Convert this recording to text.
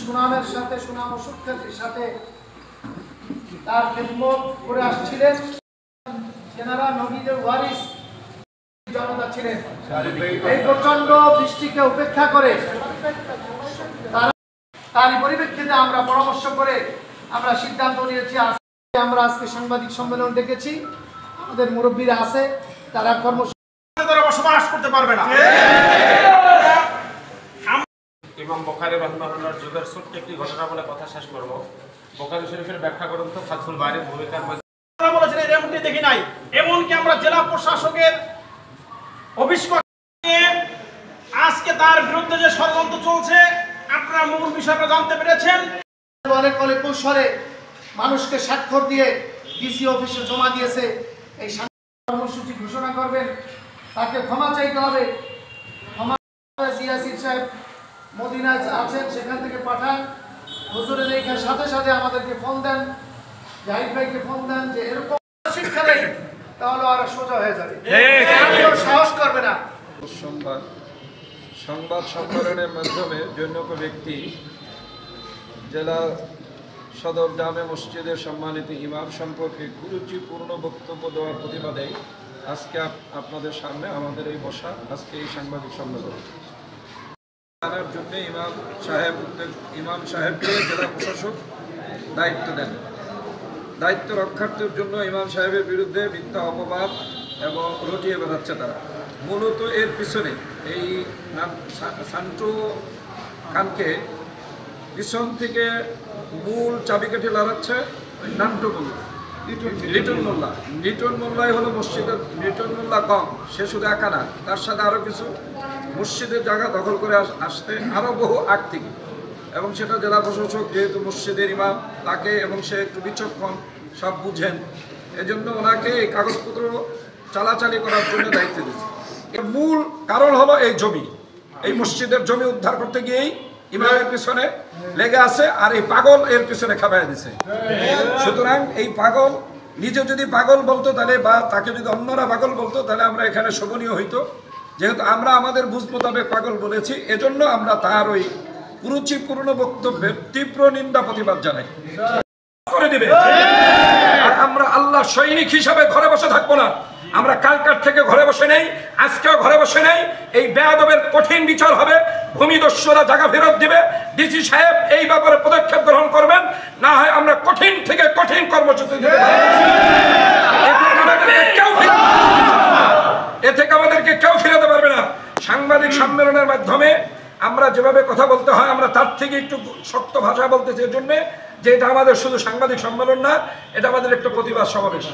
সুনামের সাথে সুনাম ও সুখ্যাতির সাথে তার খেদমত করে আসছিলেন। যেনারা নবীদের ওয়ারিস জনতা ছিলেন, এই প্রচন্ড বৃষ্টিকে উপেক্ষা করে তারই পরিপ্রেক্ষিতে আমরা পরামর্শ করে আমরা সিদ্ধান্ত নিয়েছি, আমরা আজকে সাংবাদিক সম্মেলন ডেকেছি। আমাদের মুরব্বীরা আছে, তারা বসবাস করতে পারবে না। ইমাম বুখারী রাহিমাহুল্লাহর যুগের ছোট্ট একটি ঘটনা বলে কথা শেষ করব। বুখারী শরীফের ব্যাখ্যা গ্রন্থ ফাতহুল বারীর ভূমিকার মধ্যে বলেছেন এমনটি দেখি নাই। এমনকি আমরা জেলা প্রশাসকের অফিস আজকে তার বিরুদ্ধে যে ষড়যন্ত্র চলছে আপনারা মূল বিষয়টা জানতে পেরেছেন। অনেক অনেক কৌশলে মানুষকে স্বাক্ষর দিয়ে ডিসি অফিসে জমা দিয়েছে। এই কর্মসূচি ঘোষণা করবেন, তাকে ক্ষমা চাইতে হবে। ক্ষমা জিয়াসির সাহেব মদিনায় আছেন, সেখান থেকে পাঠান। হুজুরের এইখানে সাথে সাথে আমাদেরকে ফোন দেন, জাহিদ ভাইকে ফোন দেন যে এরকম শিক্ষা নেই, তাহলে আর সোজা হয়ে যাবে, সাহস করবে না। সংবাদ সম্মেলনের মাধ্যমে জনৈক ব্যক্তি জেলা সদর জামে মসজিদের সম্মানিত ইমাম সম্পর্কে কুরুচিপূর্ণ বক্তব্য দেওয়ার প্রতিবাদে আজকে আপনাদের সামনে আমাদের এই বসা, আজকে এই সাংবাদিক সম্মেলন জানার জন্য ইমাম সাহেবকে জেলা প্রশাসক দায়িত্ব দেন। দায়িত্ব রক্ষার্থের জন্য ইমাম সাহেবের বিরুদ্ধে মিথ্যা অপবাদ এবং রটিয়ে বেড়াচ্ছে তারা। মূলত এর পিছনে এই সান্টু খানকে পিছন থেকে মূল চাবিকাঠি লড়াচ্ছে নান্টু মোল্লা, লিটন মোল্লাই হলো মসজিদের। লিটন মোল্লা কম, সে শুধু একা না, তার সাথে আরও কিছু মসজিদের জায়গা দখল করে আসতে আরও বহু আগ থেকে, এবং সেটা জেলা প্রশাসক যেহেতু মসজিদের ইমাম, তাকে এবং সে একটু বিচক্ষণ, সব বুঝেন, এজন্য ওনাকে এই কাগজপত্র চালাচালি করার জন্য দায়িত্ব দিয়েছে। এর মূল কারণ হলো এই জমি, এই মসজিদের জমি উদ্ধার করতে গিয়েই ইমামের পিছনে লেগে আছে, আর এই পাগল এর পিছনে খাবাই দিছে। সুতরাং এই পাগল নিজে যদি পাগল বলতো তাহলে, বা তাকে যদি অন্যরা পাগল বলতো তাহলে আমরা এখানে শোভনীয় হইতো। যেহেতু আমরা আমাদের বুঝ মোতাবেক পাগল বলেছি, এজন্য আমরা তার ওই কুরুচিপূর্ণ বক্তব্যের তীব্র নিন্দা প্রতিবাদ জানাই করে দিবে। আর আমরা আল্লাহ সৈনিক হিসাবে ঘরে বসে থাকবো না। আমরা কালকার থেকে ঘরে বসে নেই, আজকেও ঘরে বসে নেই। এই বেয়াদবের কঠিন বিচার হবে, ভূমিদস্যুরা জায়গা ফেরত দিবে। ডিসি সাহেব এই ব্যাপারে পদক্ষেপ গ্রহণ করবেন, না হয় আমরা কঠিন থেকে কঠিন কর্মসূচি দেব। এ থেকে আমাদেরকে কেউ ফিরাতে পারবে না। সাংবাদিক সম্মেলনের মাধ্যমে আমরা যেভাবে কথা বলতে হয়, আমরা তার থেকে একটু শক্ত ভাষা বলতেছি, এর জন্যে যে এটা আমাদের শুধু সাংবাদিক সম্মেলন না, এটা আমাদের একটা প্রতিবাদ সমাবেশ।